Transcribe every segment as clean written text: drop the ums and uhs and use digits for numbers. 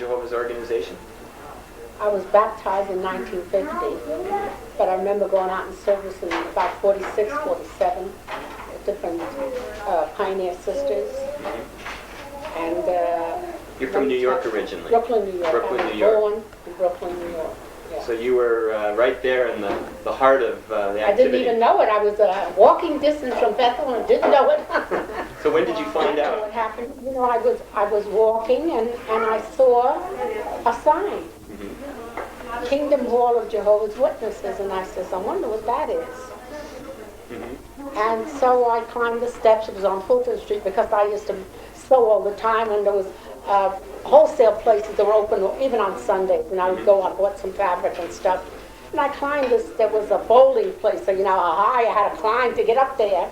Jehovah's organization? I was baptized in 1950, but I remember going out in service in about 46, 47, with different pioneer sisters. And you're from New York originally? Brooklyn, New York. Brooklyn, New I York. was born in Brooklyn, New York. Yeah. So you were right there in the heart of the activity. I didn't even know it. I was walking distance from Bethel and didn't know it. So when did you find out? What happened? You know, I was walking and I saw a sign. Kingdom Hall of Jehovah's Witnesses, and I says, I wonder what that is. And so I climbed the steps. It was on Fulton Street because I used to sew all the time, and there was wholesale places that were open even on Sundays, and I would go and bought some fabric and stuff. And I climbed this. There was a bowling place, so you know how high I had to climb to get up there.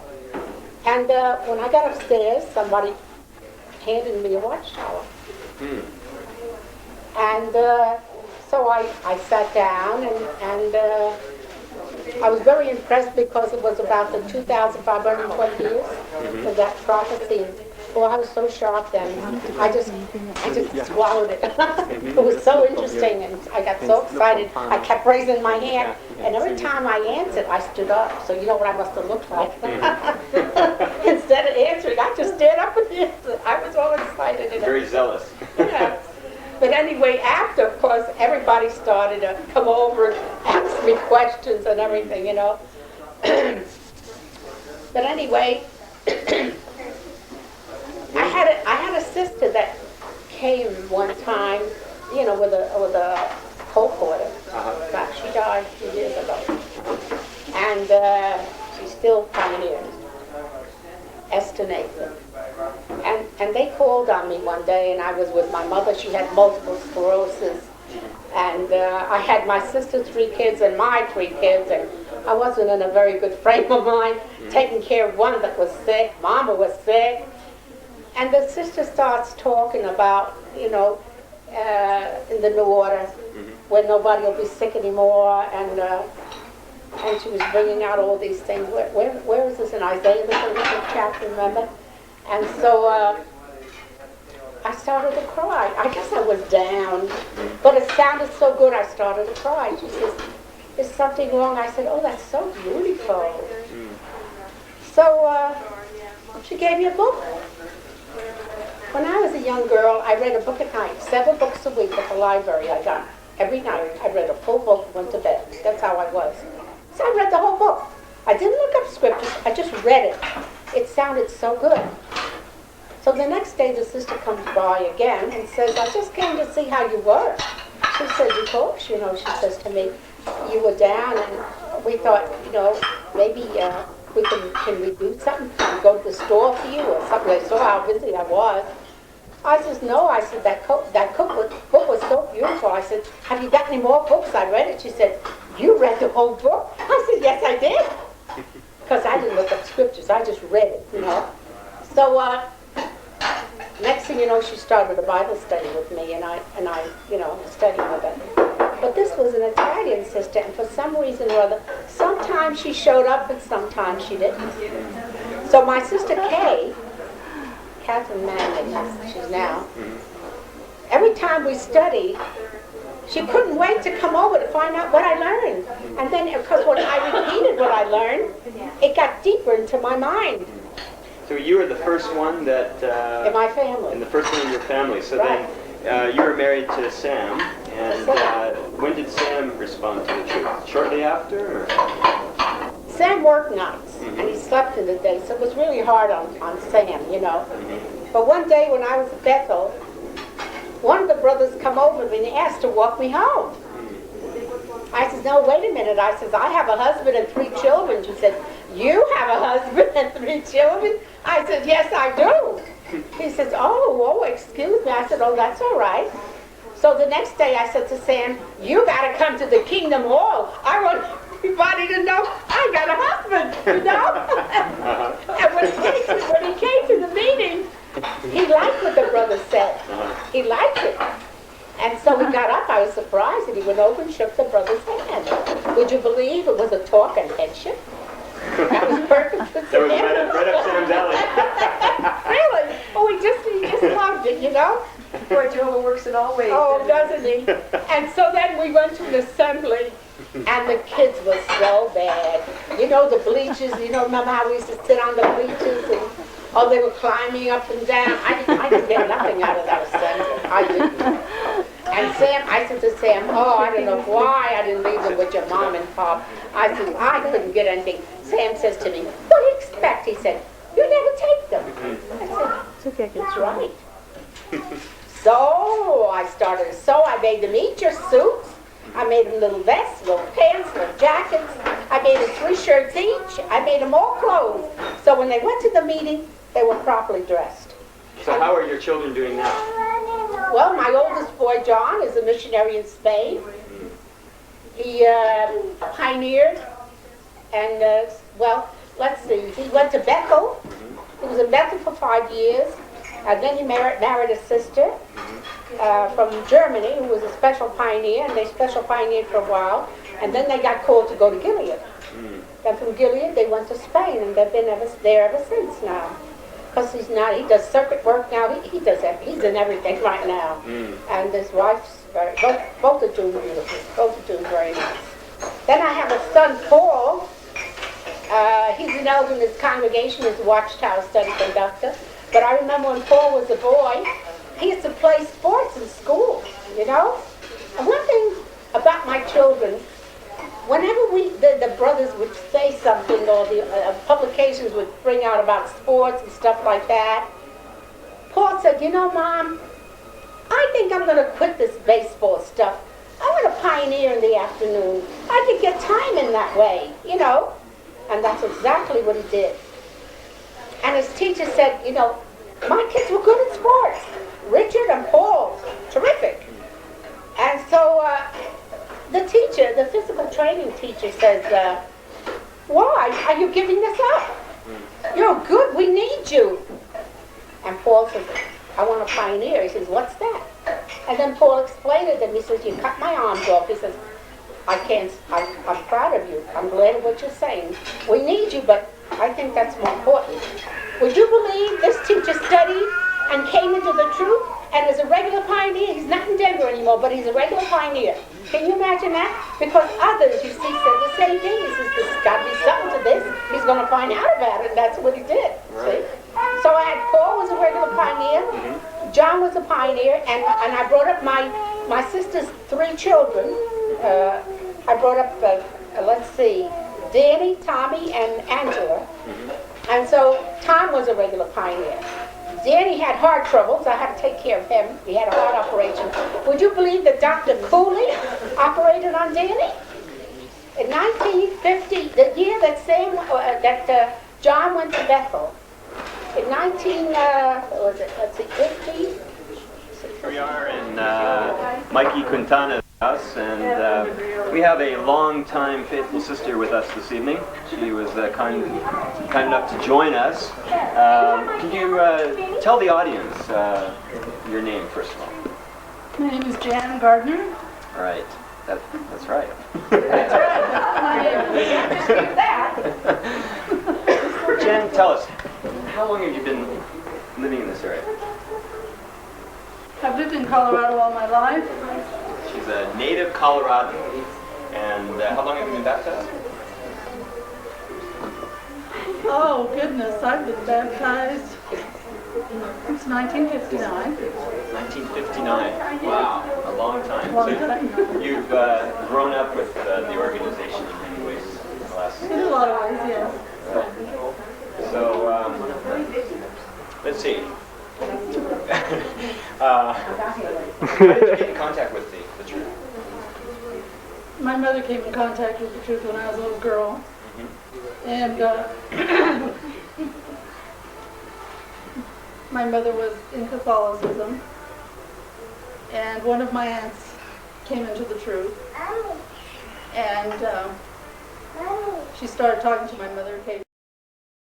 And when I got upstairs, somebody handed me a watchtower. And so I sat down, and I was very impressed because it was about the 2,520 years of that prophecy. Oh, I was so shocked then. I just swallowed it. It was so interesting, and I got so excited. I kept raising my hand, and every time I answered, I stood up. So you know what I must have looked like. Instead of answering, I just stood up and answered. I was all excited. Very zealous. Yeah. But anyway, after, of course, everybody started to come over and ask me questions and everything, you know. But anyway, I had a sister that came one time, you know, with a cold water. She died a few years ago. And she's still pioneering. Esther Nathan. And they called on me one day, and I was with my mother. She had multiple sclerosis. And I had my sister's 3 kids and my 3 kids, and I wasn't in a very good frame of mind, taking care of one that was sick. Mama was sick. And the sister starts talking about, you know, in the new order, where nobody will be sick anymore, and she was bringing out all these things. Where is this in Isaiah, the 35th chapter, remember? And so I started to cry. I guess I was down, but it sounded so good I started to cry. She says, is something wrong? I said, oh, that's so beautiful. So she gave me a book. When I was a young girl, I read a book at night, 7 books a week at the library I got. Every night I read a full book, went to bed. That's how I was. So I read the whole book. I didn't look up scriptures, I just read it. It sounded so good. So the next day the sister comes by again and says, I just came to see how you were. She said, of course, you know, she says to me, you were down, and we thought, you know, maybe we can we do something? Can we go to the store for you or something? They saw how busy I was. I says, no. I said, that book was so beautiful. I said, have you got any more books? I read it. She said, you read the whole book? I said, yes, I did. Because I didn't look up scriptures. I just read it, you know. So next thing you know, she started a Bible study with me, and I you know, studying with her. But this was an Italian sister, and for some reason or other, sometimes she showed up and sometimes she didn't. So my sister Kay, Catherine Manning, she's now, every time we studied, she couldn't wait to come over to find out what I learned. And then, because when I repeated what I learned, it got deeper into my mind. So you were the first one that... in my family. And the first one in your family. So right. Then you were married to Sam. And when did Sam respond to the truth? Shortly after? Or? Sam worked nights, and he slept in the day, so it was really hard on Sam, you know. But one day when I was at Bethel, one of the brothers come over to me and he asked to walk me home. I said, no, wait a minute. I said, I have a husband and 3 children. She said, you have a husband and 3 children? I said, yes, I do. He says, oh, excuse me. I said, oh, that's all right. So the next day I said to Sam, you got to come to the Kingdom Hall. I want everybody to know I got a husband, you know? And when he came to the meeting, he liked what the brother said. He liked it. And so he got up. I was surprised, and he went over and shook the brother's hand. Would you believe it was a talk and headship? That was perfect for That was right up Sam's alley. Really? Oh, he just loved it, you know? Boy, Jehovah works in all ways. Oh, doesn't he? And so then we went to an assembly, and the kids were so bad. You know, the bleachers, remember how we used to sit on the bleachers, and they were climbing up and down. I didn't get nothing out of that assembly. I didn't. And Sam, I said to Sam, I don't know why I didn't leave them with your mom and pop. I said, I couldn't get anything. Sam says to me, what do you expect? He said, you never take them. I said, it's okay, it's right. So I started to sew. I made them each your suits. I made them little vests, little pants, little jackets. I made them 3 shirts each. I made them all clothes. So when they went to the meeting, they were properly dressed. So how are your children doing now? Well, my oldest boy, John, is a missionary in Spain. He pioneered, and, let's see, he went to Bethel. He was in Bethel for 5 years, and then he married a sister from Germany who was a special pioneer, and they special pioneered for a while, and then they got called to go to Gilead. Then from Gilead, they went to Spain, and they've been there ever since now. Because he does circuit work now. He's in everything right now. And his wife's both are doing beautiful. Both are doing very nice. Then I have a son, Paul. He's an elder in his congregation, his Watchtower study conductor. But I remember when Paul was a boy, he used to play sports in school, And one thing about my children, whenever the brothers would say something, or the publications would bring out about sports and stuff like that, Paul said, Mom, I think I'm going to quit this baseball stuff. I'm going to pioneer in the afternoon. I could get time in that way, And that's exactly what he did. And his teacher said, my kids were good at sports. Richard and Paul, terrific. And so the teacher, the physical training teacher says, why are you giving this up? You're good, we need you. And Paul says, I want to pioneer. He says, what's that? And then Paul explained it to him. He says, you cut my arms off. He says, I'm proud of you. I'm glad of what you're saying. We need you, but I think that's more important. Would you believe this teacher studied and came into the truth and is a regular pioneer? He's not in Denver anymore, but he's a regular pioneer. Can you imagine that? Because others, you see, said the same thing. He says, there's got to be something to this. He's going to find out about it, and that's what he did. Right. See? So I had Paul was a regular pioneer, John was a pioneer, and I brought up my sister's 3 children. I brought up, Danny, Tommy, and Angela. And so Tom was a regular pioneer. Danny had heart troubles. I had to take care of him. He had a heart operation. Would you believe that Dr. Cooley operated on Danny? In 1950, the year that John went to Bethel, in 50? We are in Mikey Quintana's house, and we have a long-time faithful sister with us this evening. She was kind enough to join us. Can you tell the audience your name, first of all? My name is Jan Gardner. All right. That's right. That's right. My name Just do that. Jan, tell us, how long have you been living in this area? I've lived in Colorado all my life. She's a native Coloradan. And how long have you been baptized? Oh, goodness, I've been baptized since 1959. 1959. Wow, a long time. Long time. You've grown up with the organization in many ways in the last... In a lot of ways, yes. So, let's see. How did you get in contact with the truth? My mother came in contact with the truth when I was a little girl. And my mother was in Catholicism. And one of my aunts came into the truth. And she started talking to my mother occasionally.